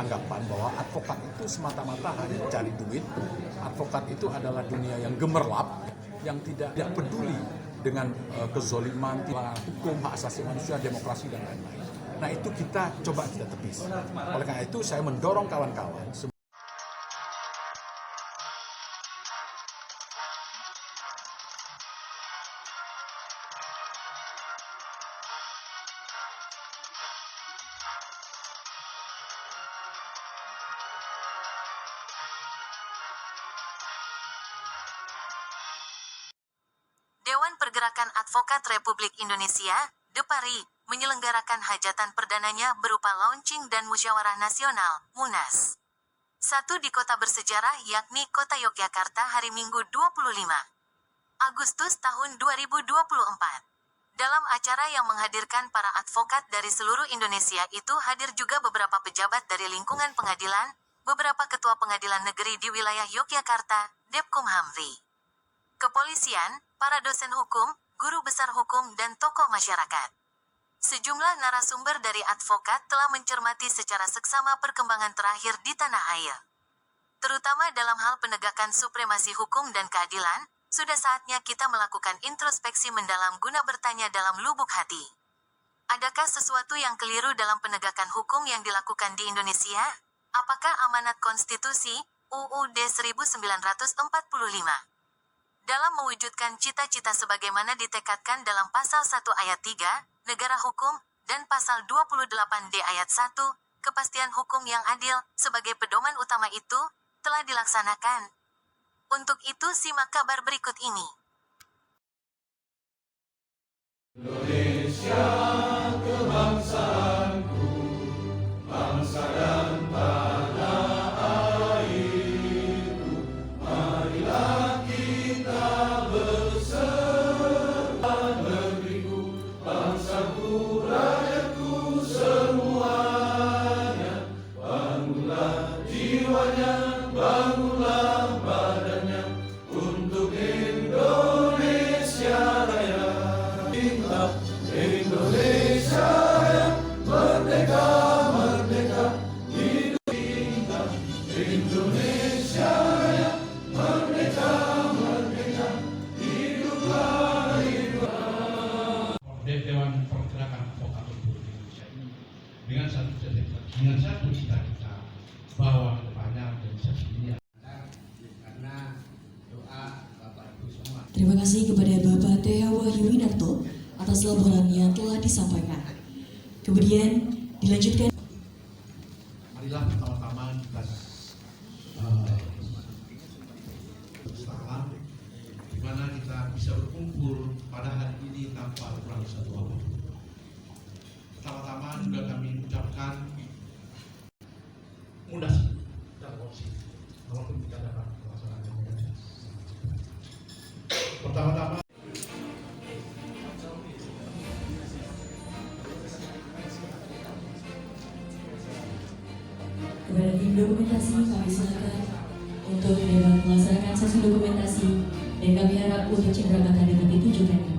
beranggapan bahwa advokat itu semata-mata hanya mencari duit. Advokat itu adalah dunia yang gemerlap, yang tidak peduli dengan kezoliman, hukum, hak asasi manusia, demokrasi, dan lain-lain. Nah itu kita tepis. Oleh karena itu saya mendorong kawan-kawan. Dewan Pergerakan Advokat Republik Indonesia, DPARI, menyelenggarakan hajatan perdananya berupa launching dan musyawarah nasional, Munas. 1 di kota bersejarah yakni Kota Yogyakarta hari Minggu 25 Agustus tahun 2024. Dalam acara yang menghadirkan para advokat dari seluruh Indonesia itu hadir juga beberapa pejabat dari lingkungan pengadilan, beberapa ketua pengadilan negeri di wilayah Yogyakarta, Depkumhamri, kepolisian, para dosen hukum, guru besar hukum, dan tokoh masyarakat. Sejumlah narasumber dari advokat telah mencermati secara seksama perkembangan terakhir di tanah air. Terutama dalam hal penegakan supremasi hukum dan keadilan, sudah saatnya kita melakukan introspeksi mendalam guna bertanya dalam lubuk hati. Adakah sesuatu yang keliru dalam penegakan hukum yang dilakukan di Indonesia? Apakah amanat konstitusi, UUD 1945? Dalam mewujudkan cita-cita sebagaimana ditekadkan dalam pasal 1 ayat 3, negara hukum, dan pasal 28D ayat 1, kepastian hukum yang adil, sebagai pedoman utama itu, telah dilaksanakan. Untuk itu simak kabar berikut ini. Indonesia kebangsaanku, bangsa dan tanah airku, marilah kita bersama negeriku, bangsaku, rakyatku semuanya, bangunlah jiwanya, bangunlah badannya, untuk Indonesia Raya. Indonesia yang merdeka, merdeka, hidup kita. Indonesia yang merdeka, merdeka, hiduplah, hiduplah. Dewan Pergerakan Advokat Republik Indonesia ini dengan satu cita-cita bahwa kedepannya organisasi ini karena doa Bapak Ibu semua. Terima kasih kepada Bapak T.H. Wahyuwinarto atas laporan yang telah disampaikan. Kemudian dilanjutkan. Marilah pertama-tama kita bersama, di mana kita bisa berkumpul pada hari ini tanpa kurang satu apapun. Pertama-tama juga kami ucapkan mudah dan positif, walaupun kita dapat melaksanakannya. Pertama-tama Kepada tim dokumentasi kami silakan untuk dapat melaksanakan sesi dokumentasi dan kami harap untuk cenderamata dapat ditunjukkan.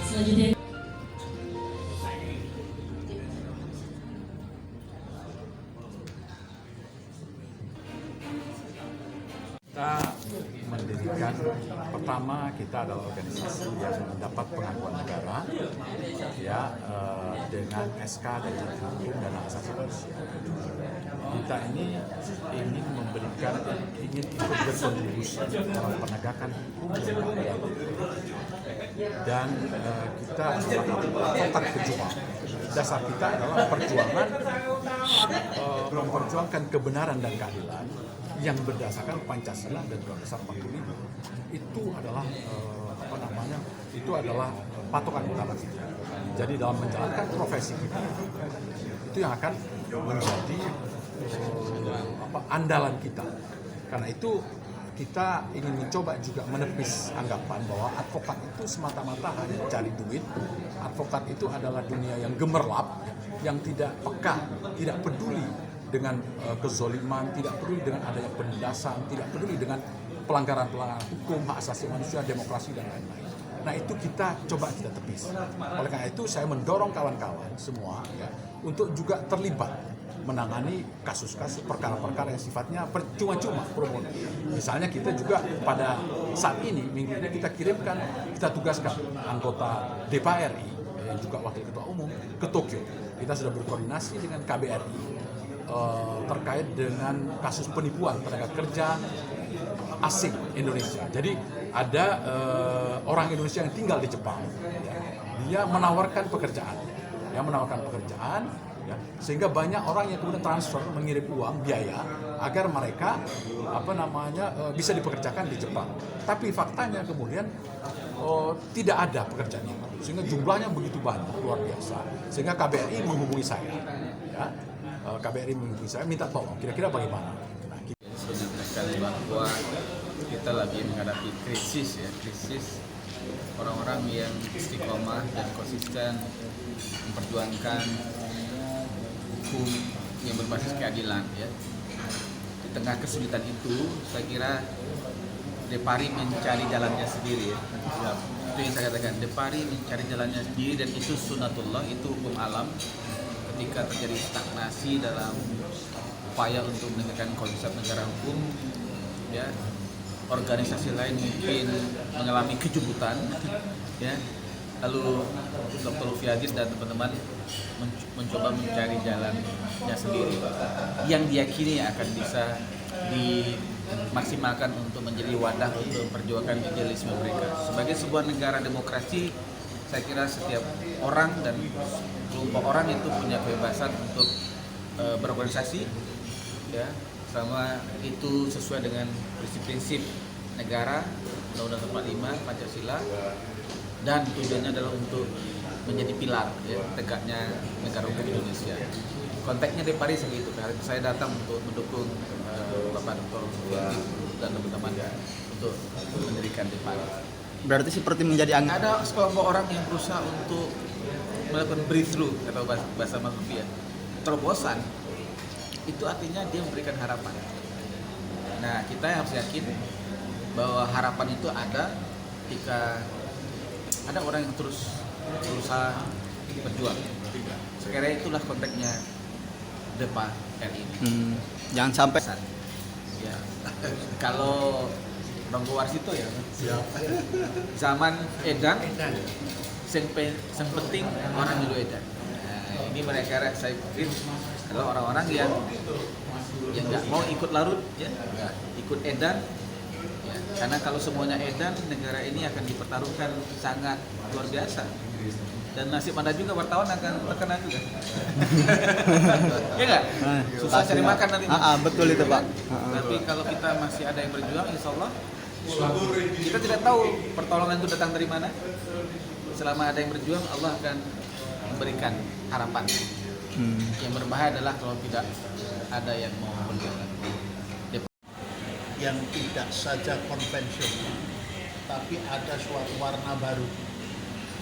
Selanjutnya Kita mendirikan, pertama kita adalah organisasi yang mendapat pengakuan negara ya dengan SK dari Hukum dan Hak Asasi Manusia. Kita ini ingin ikut berkontribusi dalam penegakan hukum dan keadilan. Dan kita adalah advokat pejuang. Dasar kita adalah perjuangan memperjuangkan kebenaran dan keadilan yang berdasarkan Pancasila dan Undang-Undang 45. Itu adalah itu adalah patokan utama kita. Jadi dalam menjalankan profesi kita itu yang akan menjadi andalan kita. Karena itu kita ingin mencoba juga menepis anggapan bahwa advokat itu semata-mata hanya cari duit. Advokat itu adalah dunia yang gemerlap, yang tidak peka, tidak peduli dengan kezoliman, tidak peduli dengan adanya penindasan, tidak peduli dengan pelanggaran-pelanggaran hukum, hak asasi manusia, demokrasi, dan lain-lain. Nah itu kita tepis. Oleh karena itu saya mendorong kawan-kawan semua ya, untuk juga terlibat menangani kasus-kasus perkara-perkara yang sifatnya cuma-cuma pro bono. Misalnya kita juga pada saat ini, minggu ini kita tugaskan anggota DPR RI yang juga wakil ketua umum ke Tokyo. Kita sudah berkoordinasi dengan KBRI terkait dengan kasus penipuan tenaga kerja asing Indonesia. Jadi ada orang Indonesia yang tinggal di Jepang, dia menawarkan pekerjaan, ya, sehingga banyak orang yang kemudian transfer mengirim uang biaya agar mereka bisa dipekerjakan di Jepang. Tapi faktanya kemudian tidak ada pekerjaan itu, sehingga jumlahnya begitu banyak, luar biasa. Sehingga KBRI menghubungi saya, ya, minta tolong, kira-kira bagaimana? Sebenarnya sekali bahwa kita lagi menghadapi krisis orang-orang yang istiqomah dan konsisten memperjuangkan hukum yang berbasis keadilan ya. Di tengah kesulitan itu, saya kira Depari mencari jalannya sendiri ya. Itu yang saya katakan, Depari mencari jalannya sendiri, dan itu sunatullah, itu hukum alam. Ketika terjadi stagnasi dalam upaya untuk menegakkan konsep negara hukum, ya, organisasi lain mungkin mengalami kejubutan, ya. Lalu Dr. Lufiadin dan teman-teman mencoba mencari jalannya sendiri yang diyakini akan bisa dimaksimalkan untuk menjadi wadah untuk memperjuangkan idealisme mereka. Sebagai sebuah negara demokrasi, saya kira setiap orang dan kelompok orang itu punya kebebasan untuk berorganisasi, ya, sama itu sesuai dengan prinsip-prinsip negara, Undang-Undang 45, Pancasila, dan tujuannya adalah untuk menjadi pilar ya, tegaknya negara hukum Indonesia. Konteksnya di Paris begitu. Saya datang untuk mendukung Bapak Dr. Lufiadin dan teman-teman untuk mendirikan di Paris. Berarti seperti menjadi ada sekelompok orang yang berusaha untuk melakukan breakthrough atau bahasa Mas Lufi ya, terobosan. Itu artinya dia memberikan harapan. Nah, kita harus yakin bahwa harapan itu ada ketika ada orang yang terus berusaha berjuang. Sekiranya itulah konteksnya Depa RI ini. Jangan sampai ya. Kalau Bang Warsito ya, zaman edan, yang penting orang dulu edan. Nah, ini mereka saya pikir adalah orang-orang yang nggak mau ikut larut, ya, ikut edan. Ya, karena kalau semuanya edan, negara ini akan dipertaruhkan sangat luar biasa. Dan nasib Anda juga wartawan akan terkena juga. Iya nggak? Susah cari makan nanti. Betul itu Pak. Tapi kalau kita masih ada yang berjuang, insya Allah kita tidak tahu pertolongan itu datang dari mana. Selama ada yang berjuang, Allah akan memberikan harapan. Yang berbahaya adalah kalau tidak ada yang mau berjuang. Yang tidak saja konvensional, tapi ada suatu warna baru.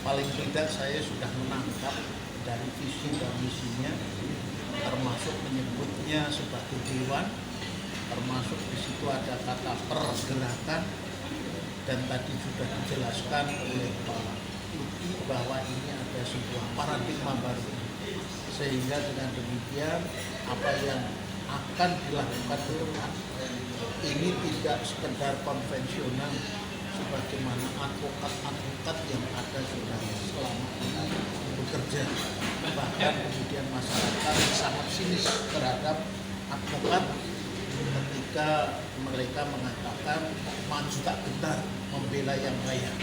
Paling tidak saya sudah menangkap dari visi dan misinya, termasuk menyebutnya sebagai dewan, termasuk di situ ada kata pergerakan, dan tadi sudah dijelaskan oleh Pak Luki bahwa ini ada sebuah paradigma baru. Sehingga dengan demikian apa yang akan dilakukan ke depan ini tidak sekedar konvensional sebagaimana advokat-advokat yang ada sudah selama ini bekerja. Bahkan kemudian masyarakat sangat sinis terhadap advokat ketika mereka mengatakan maju tak gentar membela yang kaya.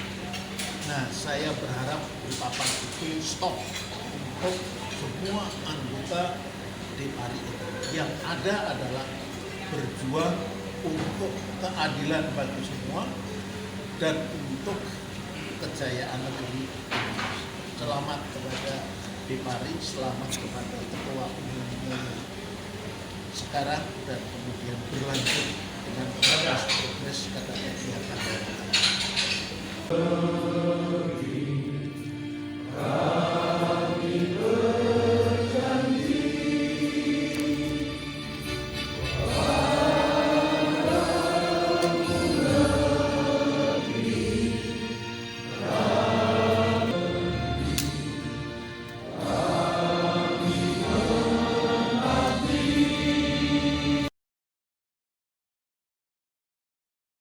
Nah, saya berharap di papan itu stop untuk semua anggota DPRI itu. Yang ada adalah berjuang untuk keadilan bagi semua dan untuk kejayaan negeri Indonesia. Selamat kepada Depari, selamat kepada Ketua Umumnya sekarang dan kemudian berlanjut dengan progres kata kegiatan.